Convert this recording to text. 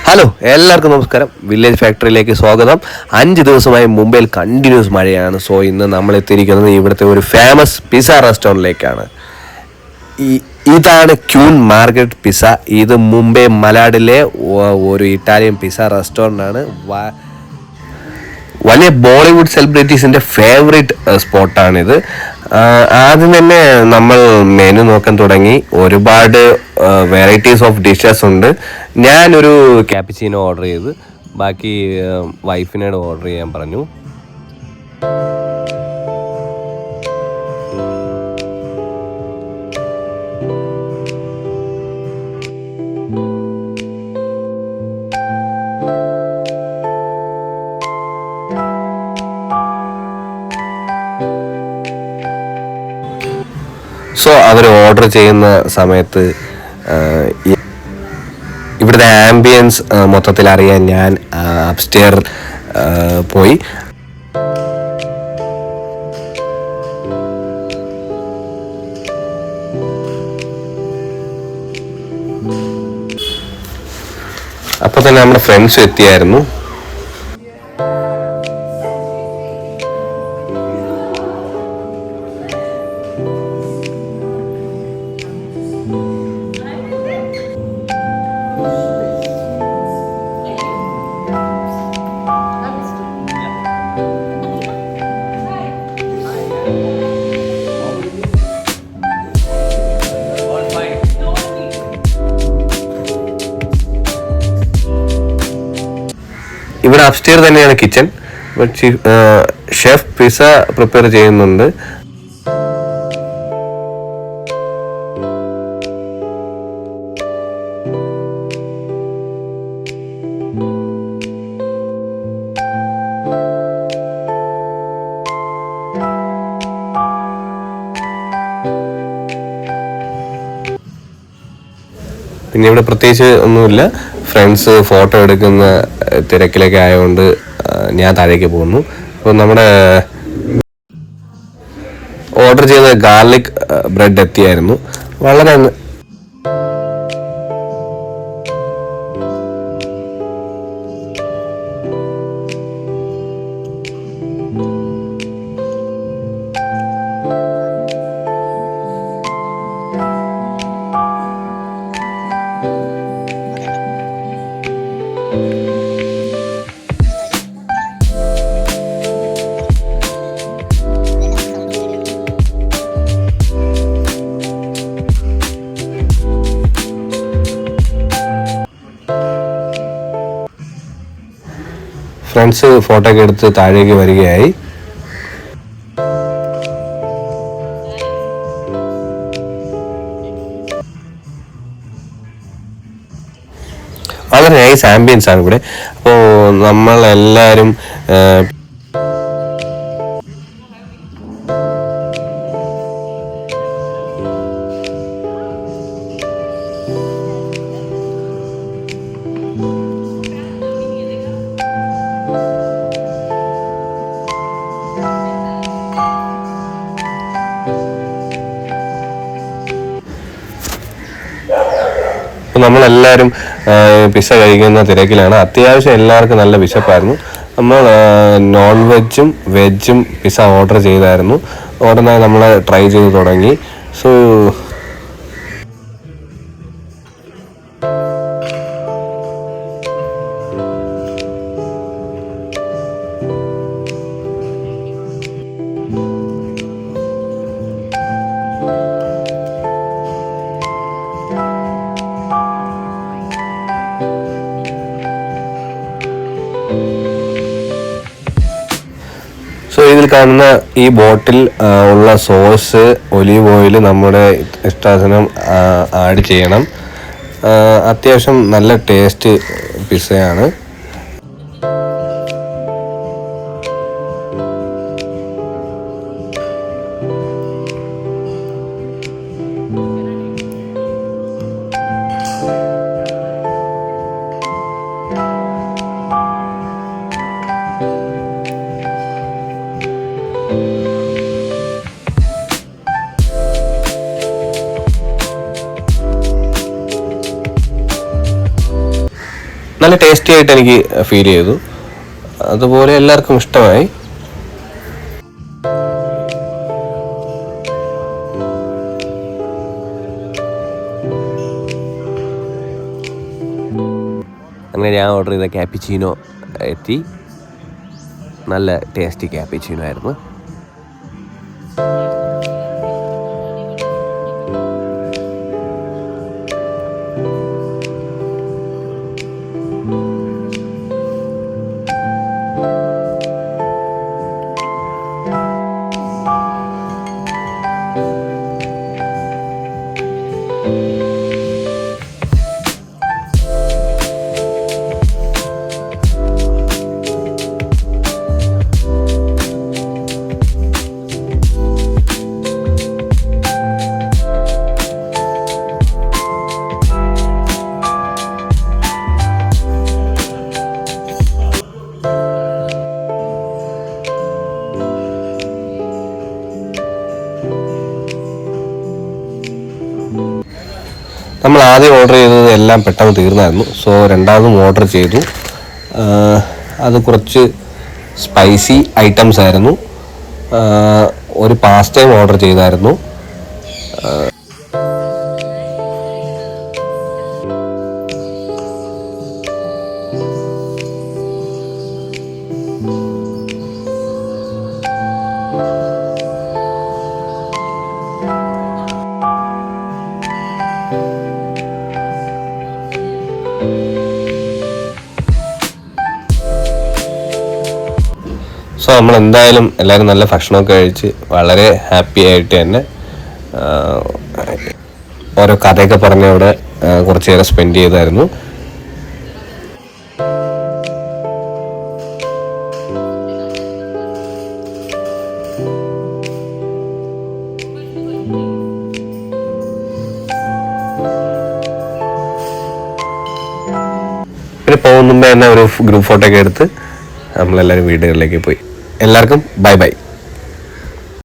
Hello എല്ലാവർക്കും നമസ്കാരം. Village ഫാക്ടറിയിലേക്ക് സ്വാഗതം. 5 ദിവസമായി മുംബൈയിൽ കണ്ടിന്യൂസ് മഴയാണ്. സോ ഇന്ന് നമ്മൾ എത്തിയിരിക്കുന്നത് ഇവിടുത്തെ ഒരു ഫേമസ് പിസ്സ റെസ്റ്റോറൻറ്റിലേക്കാണ്. ഇതാണ് ക്യൂൻ മാർക്കറ്റ് പിസ്സ. ഇത് മുംബൈ മലാഡിലെ ഒരു ഇറ്റാലിയൻ പിസ്സ റെസ്റ്റോറൻ്റ് ആണ്. വലിയ ബോളിവുഡ് സെലിബ്രിറ്റീസിൻ്റെ ഫേവറേറ്റ് സ്പോട്ടാണിത്. ആദ്യം തന്നെ നമ്മൾ മെനു നോക്കാൻ തുടങ്ങി. ഒരുപാട് വെറൈറ്റീസ് ഓഫ് ഡിഷസ് ഉണ്ട്. ഞാനൊരു ക്യാപിച്ചീനോ ഓർഡർ ചെയ്ത് ബാക്കി വൈഫിനോട് ഓർഡർ ചെയ്യാൻ പറഞ്ഞു. സോ അവർ ഓർഡർ ചെയ്യുന്ന സമയത്ത് ഇവിടുത്തെ ആംബിയൻസ് മൊത്തത്തിൽ അറിയാൻ ഞാൻ അപ്സ്റ്റെയർ പോയി. അപ്പോൾ തന്നെ നമ്മുടെ ഫ്രണ്ട്സ് എത്തിയായിരുന്നു. ഇവിടെ അപ്സ്റ്റെയർ തന്നെയാണ് കിച്ചൺ. ഷെഫ് പിസ്സ പ്രിപ്പയർ ചെയ്യുന്നുണ്ട്. പിന്നെ ഇവിടെ പ്രത്യേകിച്ച് ഒന്നുമില്ല. ഫ്രണ്ട്സ് ഫോട്ടോ എടുക്കുന്ന തിരക്കിലൊക്കെ ആയതുകൊണ്ട് ഞാൻ താഴേക്ക് പോകുന്നു. അപ്പോൾ നമ്മുടെ ഓർഡർ ചെയ്ത ഗാർലിക് ബ്രെഡ് എത്തിയായിരുന്നു. വളരെ ഫ്രണ്ട്സ് ഫോട്ടോ ഒക്കെ എടുത്ത് താഴേക്ക് വരികയായി. വളരെ നൈസ് ആംബിയൻസ് ആണ് ഇവിടെ. അപ്പോൾ നമ്മളെല്ലാവരും നമ്മളെല്ലാവരും പിസ്സ കഴിക്കുന്ന തിരക്കിലാണ്. അത്യാവശ്യം എല്ലാവർക്കും നല്ല വിശപ്പായിരുന്നു. നമ്മൾ നോൺ വെജും വെജും പിസ്സ ഓർഡർ ചെയ്തായിരുന്നു. ഉടനെ നമ്മൾ ട്രൈ ചെയ്ത് തുടങ്ങി. സോ ഇതിൽ കാണുന്ന ഈ ബോട്ടിൽ ഉള്ള സോസ് ഒലീവ് ഓയിൽ നമ്മുടെ ഇഷ്ടാനുസരണം ആഡ് ചെയ്യണം. അത്യാവശ്യം നല്ല ടേസ്റ്റ് പിസ്സയാണ്. നല്ല ടേസ്റ്റി ആയിട്ട് എനിക്ക് ഫീൽ ചെയ്തു. അതുപോലെ എല്ലാവർക്കും ഇഷ്ടമായി. അങ്ങനെ ഞാൻ ഓർഡർ ചെയ്ത ക്യാപ്പിച്ചീനോ എത്തി. നല്ല ടേസ്റ്റി ക്യാപ്പിച്ചീനോ ആയിരുന്നു. നമ്മൾ ആദ്യം ഓർഡർ ചെയ്തത് എല്ലാം പെട്ടെന്ന് തീർന്നായിരുന്നു. സോ രണ്ടാമതും ഓർഡർ ചെയ്തു. അത് കുറച്ച് സ്പൈസി ഐറ്റംസ് ആയിരുന്നു. ഒരു പാസ്റ്റയും ഓർഡർ ചെയ്തായിരുന്നു. സോ നമ്മൾ എന്തായാലും എല്ലാവരും നല്ല ഭക്ഷണമൊക്കെ കഴിച്ച് വളരെ ഹാപ്പി ആയിട്ട് തന്നെ ഓരോ കഥയൊക്കെ പറഞ്ഞ് അവിടെ കുറച്ച് നേരം സ്പെൻഡ് ചെയ്തായിരുന്നു. പിന്നെ പോകുന്ന മുമ്പേ തന്നെ ഒരു ഗ്രൂപ്പ് ഫോട്ടോ ഒക്കെ എടുത്ത് നമ്മളെല്ലാവരും വീടുകളിലേക്ക് പോയി. എല്ലാവർക്കും ബൈ ബൈ.